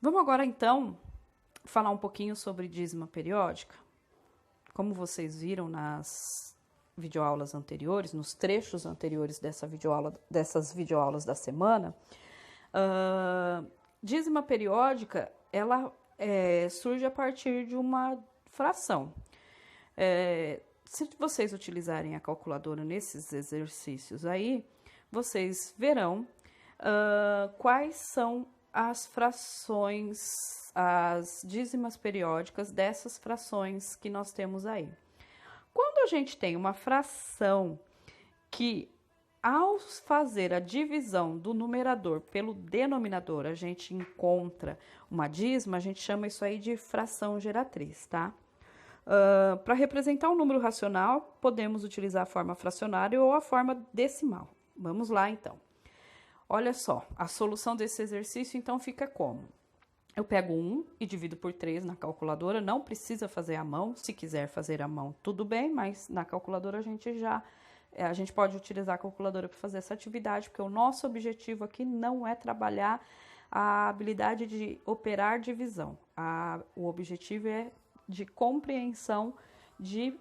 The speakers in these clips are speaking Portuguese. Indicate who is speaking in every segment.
Speaker 1: Vamos agora, então, falar um pouquinho sobre dízima periódica. Como vocês viram nas videoaulas anteriores, nos trechos anteriores dessas videoaulas da semana, dízima periódica, ela surge a partir de uma fração. Se vocês utilizarem a calculadora nesses exercícios aí, vocês verão quais são as frações, as dízimas periódicas dessas frações que nós temos aí. Quando a gente tem uma fração que, ao fazer a divisão do numerador pelo denominador, a gente encontra uma dízima, a gente chama isso aí de fração geratriz, tá? Para representar um número racional, podemos utilizar a forma fracionária ou a forma decimal. Vamos lá, então. Olha só, a solução desse exercício, então, fica como? Eu pego 1 e divido por 3 na calculadora, não precisa fazer à mão, se quiser fazer à mão, tudo bem, mas na calculadora a gente pode utilizar a calculadora para fazer essa atividade, porque o nosso objetivo aqui não é trabalhar a habilidade de operar divisão, o objetivo é de compreensão de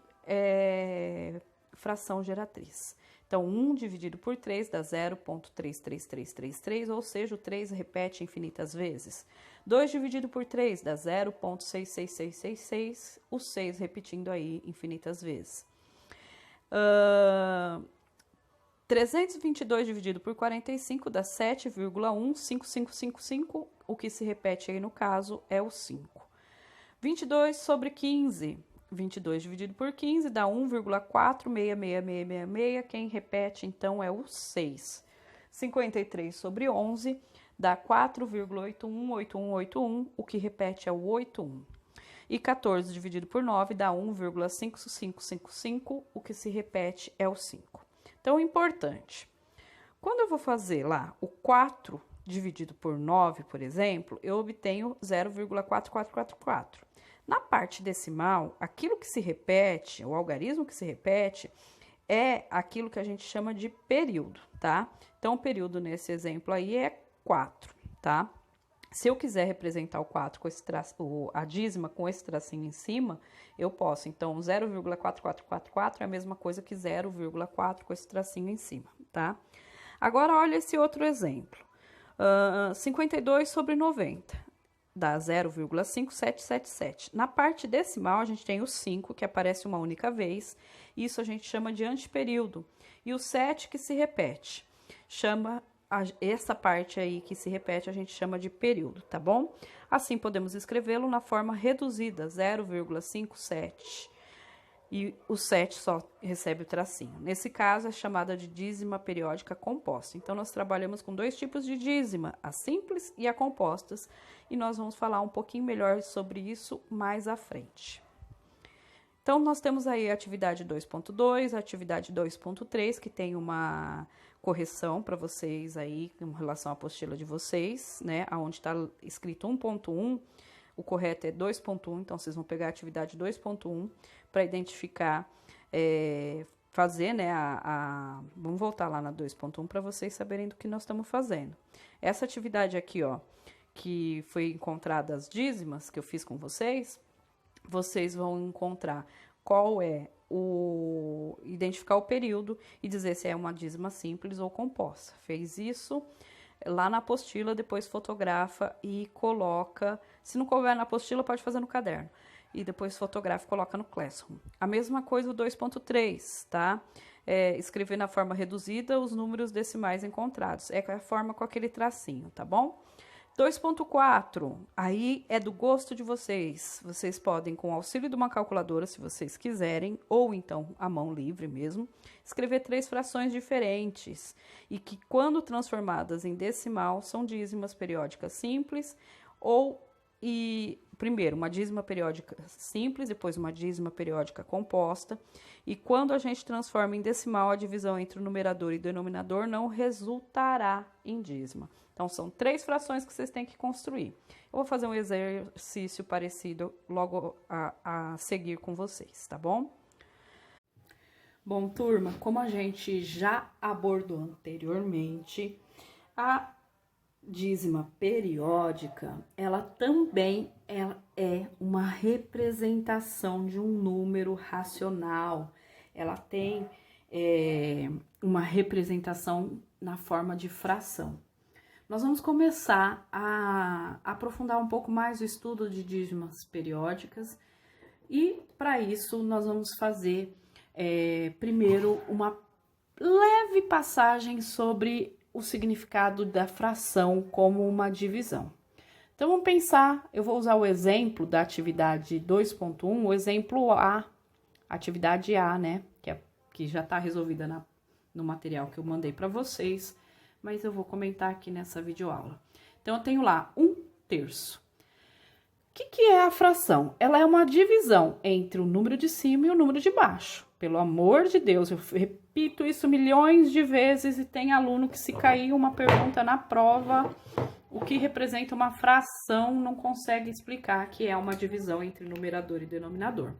Speaker 1: fração geratriz. Então, 1 dividido por 3 dá 0,33333, ou seja, o 3 repete infinitas vezes. 2 dividido por 3 dá 0,66666, o 6 repetindo aí infinitas vezes. 322 dividido por 45 dá 7,15555, o que se repete aí no caso é o 5. 22 sobre 15, 22 dividido por 15 dá 1,466666, quem repete então é o 6. 53 sobre 11 dá 4,818181, o que repete é o 81. E 14 dividido por 9 dá 1,5555, o que se repete é o 5. Então, importante, quando eu vou fazer lá o 4 dividido por 9, por exemplo, eu obtenho 0,4444. Na parte decimal, aquilo que se repete, o algarismo que se repete, é aquilo que a gente chama de período, tá? Então, o período nesse exemplo aí é 4, tá? Se eu quiser representar o 4 com esse a dízima com esse tracinho em cima, eu posso. Então, 0,4444 é a mesma coisa que 0,4 com esse tracinho em cima, tá? Agora, olha esse outro exemplo. 52 sobre 90 dá 0,5777. Na parte decimal, a gente tem o 5, que aparece uma única vez. Isso a gente chama de antiperíodo. E o 7, que se repete. Essa parte aí que se repete, a gente chama de período, tá bom? Assim, podemos escrevê-lo na forma reduzida, 0,57. E o 7 só recebe o tracinho. Nesse caso, é chamada de dízima periódica composta. Então, nós trabalhamos com dois tipos de dízima, a simples e a compostas, e nós vamos falar um pouquinho melhor sobre isso mais à frente. Então, nós temos aí a atividade 2.2, a atividade 2.3, que tem uma correção para vocês aí, em relação à apostila de vocês, né, onde está escrito 1.1, o correto é 2.1, então vocês vão pegar a atividade 2.1 para identificar, fazer, né, vamos voltar lá na 2.1 para vocês saberem do que nós estamos fazendo. Essa atividade aqui, ó, que foi encontrada as dízimas, que eu fiz com vocês vão encontrar qual é identificar o período e dizer se é uma dízima simples ou composta. Fez isso lá na apostila, depois fotografa e coloca. Se não couber na apostila, pode fazer no caderno. E depois fotografa e coloca no Classroom. A mesma coisa o 2.3, tá? Escrever na forma reduzida os números decimais encontrados. É a forma com aquele tracinho, tá bom? 2.4, aí é do gosto de vocês. Vocês podem, com o auxílio de uma calculadora, se vocês quiserem, ou então a mão livre mesmo, escrever 3 frações diferentes e que, quando transformadas em decimal, são dízimas periódicas simples primeiro, uma dízima periódica simples, depois uma dízima periódica composta. E quando a gente transforma em decimal, a divisão entre o numerador e denominador não resultará em dízima. Então, são 3 frações que vocês têm que construir. Eu vou fazer um exercício parecido logo a seguir com vocês, tá bom? Bom, turma, como a gente já abordou anteriormente, a dízima periódica, ela também é uma representação de um número racional. Ela tem uma representação na forma de fração. Nós vamos começar a aprofundar um pouco mais o estudo de dízimas periódicas e, para isso, nós vamos fazer primeiro uma leve passagem sobre o significado da fração como uma divisão. Então, vamos pensar, eu vou usar o exemplo da atividade 2.1, o exemplo A, atividade A, né, que já está resolvida no material que eu mandei para vocês, mas eu vou comentar aqui nessa videoaula. Então, eu tenho lá 1/3. O que é a fração? Ela é uma divisão entre o número de cima e o número de baixo. Pelo amor de Deus, eu repito isso milhões de vezes e tem aluno que, se cair uma pergunta na prova, o que representa uma fração não consegue explicar que é uma divisão entre numerador e denominador.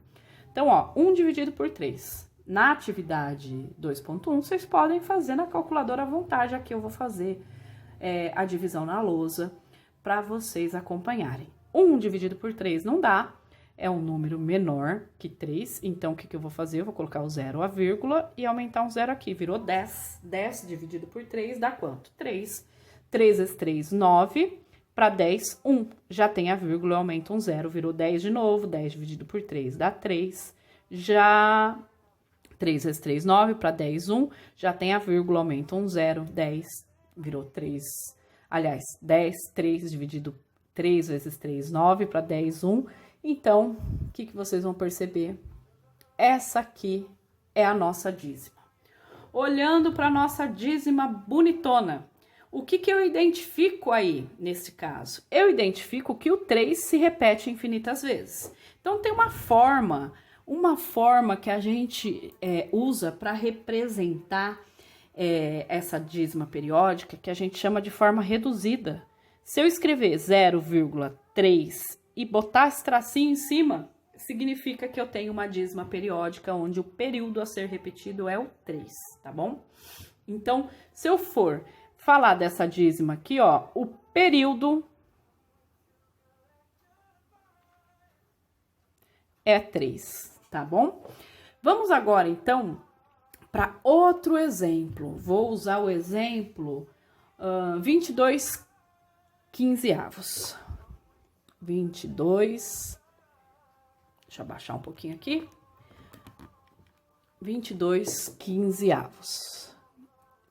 Speaker 1: Então, ó, 1 dividido por 3. Na atividade 2.1, vocês podem fazer na calculadora à vontade. Aqui eu vou fazer a divisão na lousa para vocês acompanharem. 1 dividido por 3 não dá, é um número menor que 3, então o que eu vou fazer? Eu vou colocar o 0, a vírgula e aumentar um 0 aqui, virou 10. 10 dividido por 3 dá quanto? 3. 3 vezes 3, 9, para 10, 1. Já tem a vírgula, eu aumento um 0, virou 10 de novo, 10 dividido por 3 dá 3. Já 3 vezes 3, 9, para 10, 1, já tem a vírgula, aumenta um 0, 10, virou 3. Aliás, 10, 3 dividido 3 vezes 3, 9, para 10, 1. Então, o que vocês vão perceber? Essa aqui é a nossa dízima. Olhando para a nossa dízima bonitona, o que eu identifico aí, nesse caso? Eu identifico que o 3 se repete infinitas vezes. Então, tem uma forma que a gente usa para representar essa dízima periódica, que a gente chama de forma reduzida. Se eu escrever 0,3 e botar esse tracinho em cima, significa que eu tenho uma dízima periódica onde o período a ser repetido é o 3, tá bom? Então, se eu for falar dessa dízima aqui, ó, o período é 3, tá bom? Vamos agora, então, para outro exemplo. Vou usar o exemplo 22 quinzeavos. 22, deixa eu abaixar um pouquinho aqui. 22 quinzeavos.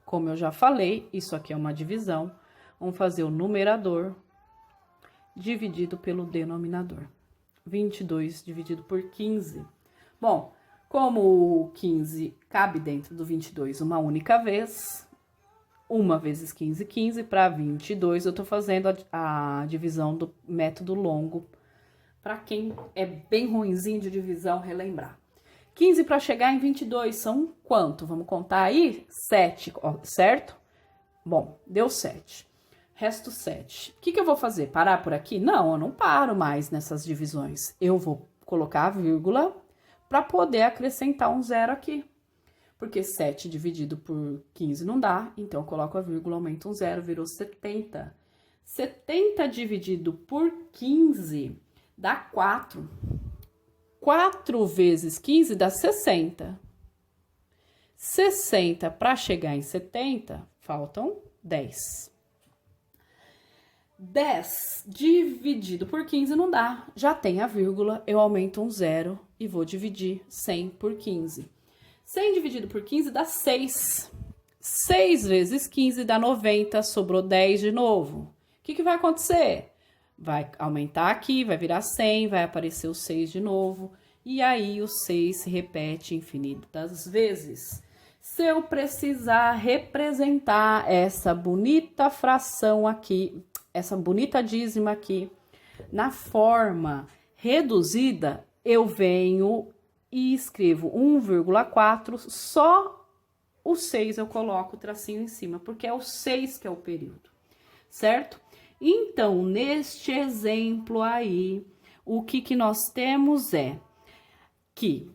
Speaker 1: Como eu já falei, isso aqui é uma divisão. Vamos fazer o numerador dividido pelo denominador. 22 dividido por 15. Bom, como o 15 cabe dentro do 22 uma única vez, 1 vezes 15, 15, para 22, eu tô fazendo a divisão do método longo, para quem é bem ruinzinho de divisão relembrar. 15 para chegar em 22 são quanto? Vamos contar aí? 7, certo? Bom, deu 7. Resto 7. O que eu vou fazer? Parar por aqui? Não, eu não paro mais nessas divisões. Eu vou colocar a vírgula para poder acrescentar um 0 aqui. Porque 7 dividido por 15 não dá, então eu coloco a vírgula, aumento um 0, virou 70. 70 dividido por 15 dá 4. 4 vezes 15 dá 60. 60 para chegar em 70, faltam 10. 10 dividido por 15 não dá, já tem a vírgula, eu aumento um 0 e vou dividir 100 por 15. 100 dividido por 15 dá 6. 6 vezes 15 dá 90, sobrou 10 de novo. O que vai acontecer? Vai aumentar aqui, vai virar 100, vai aparecer o 6 de novo. E aí o 6 se repete infinitas vezes. Se eu precisar representar essa bonita fração aqui, essa bonita dízima aqui, na forma reduzida, eu venho e escrevo 1,4, só o 6 eu coloco o tracinho em cima, porque é o 6 que é o período, certo? Então, neste exemplo aí, o que nós temos é que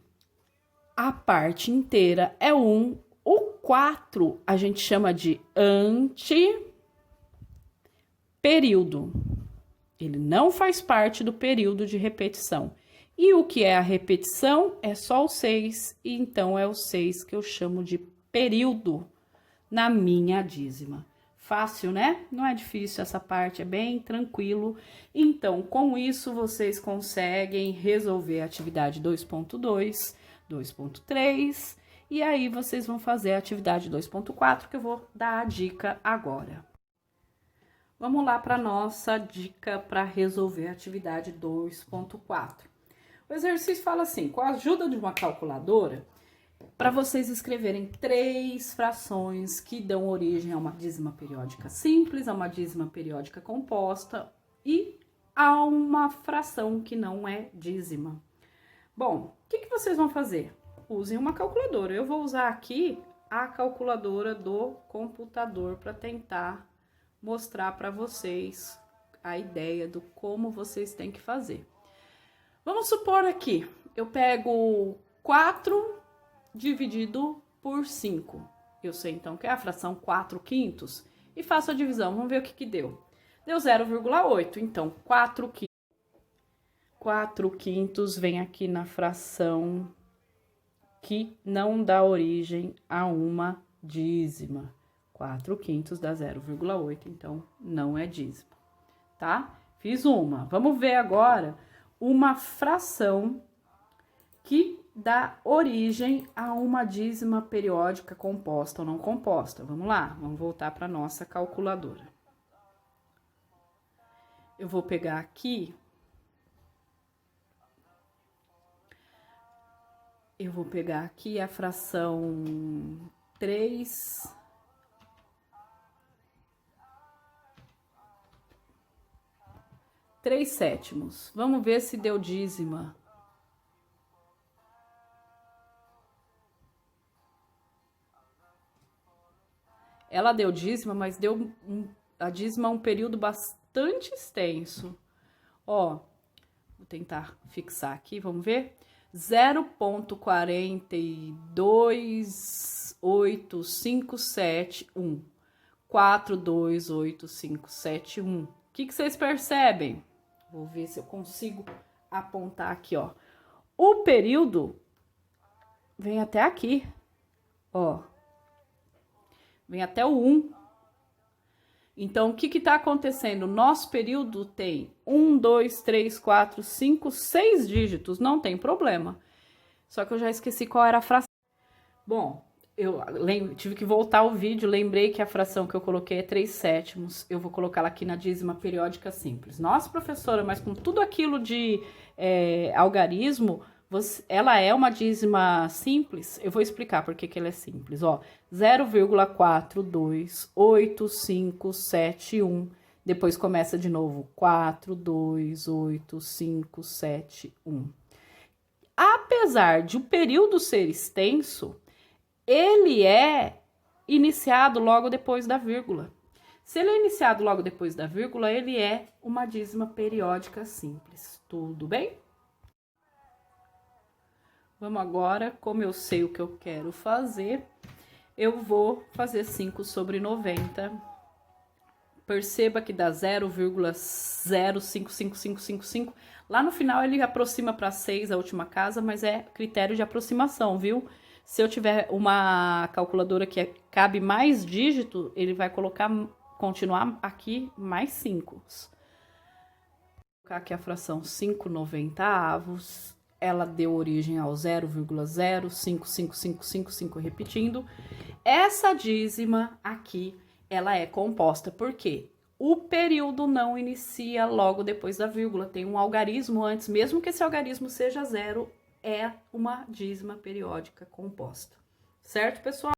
Speaker 1: a parte inteira é 1, o 4 a gente chama de período. Ele não faz parte do período de repetição. E o que é a repetição é só o 6, e então é o 6 que eu chamo de período na minha dízima. Fácil, né? Não é difícil essa parte, é bem tranquilo. Então, com isso, vocês conseguem resolver a atividade 2.2, 2.3, e aí vocês vão fazer a atividade 2.4, que eu vou dar a dica agora. Vamos lá para a nossa dica para resolver a atividade 2.4. O exercício fala assim, com a ajuda de uma calculadora, para vocês escreverem 3 frações que dão origem a uma dízima periódica simples, a uma dízima periódica composta e a uma fração que não é dízima. Bom, o que vocês vão fazer? Usem uma calculadora. Eu vou usar aqui a calculadora do computador para tentar mostrar para vocês a ideia do como vocês têm que fazer. Vamos supor aqui, eu pego 4 dividido por 5. Eu sei então que é a fração 4/5 e faço a divisão. Vamos ver o que deu. Deu 0,8, então 4/5 vem aqui na fração que não dá origem a uma dízima. 4/5 dá 0,8, então não é dízimo, tá? Fiz uma. Vamos ver agora uma fração que dá origem a uma dízima periódica composta ou não composta. Vamos lá, vamos voltar para nossa calculadora. Eu vou pegar aqui... a fração 3/7. Vamos ver se deu dízima. Ela deu dízima, mas deu a dízima um período bastante extenso. Ó, vou tentar fixar aqui, vamos ver? 0,428571. 428571. O que vocês percebem? Vou ver se eu consigo apontar aqui, ó. O período vem até aqui, ó. Vem até o 1. Então, o que tá acontecendo? Nosso período tem 1, 2, 3, 4, 5, 6 dígitos. Não tem problema. Só que eu já esqueci qual era a fração. Bom, eu tive que voltar o vídeo. Lembrei que a fração que eu coloquei é 3/7. Eu vou colocá-la aqui na dízima periódica simples. Nossa, professora, mas com tudo aquilo de algarismo... ela é uma dízima simples? Eu vou explicar por que ela é simples, ó. 0,428571. Depois começa de novo. 428571. Apesar de o período ser extenso, ele é iniciado logo depois da vírgula. Se ele é iniciado logo depois da vírgula, ele é uma dízima periódica simples. Tudo bem? Vamos agora, como eu sei o que eu quero fazer, eu vou fazer 5/90. Perceba que dá 0,055555. Lá no final ele aproxima para 6, a última casa, mas é critério de aproximação, viu? Se eu tiver uma calculadora que cabe mais dígito, ele vai continuar aqui mais 5. Vou colocar aqui a fração 5/90. Ela deu origem ao 0,055555, repetindo. Essa dízima aqui, ela é composta porque o período não inicia logo depois da vírgula. Tem um algarismo antes, mesmo que esse algarismo seja 0, é uma dízima periódica composta. Certo, pessoal?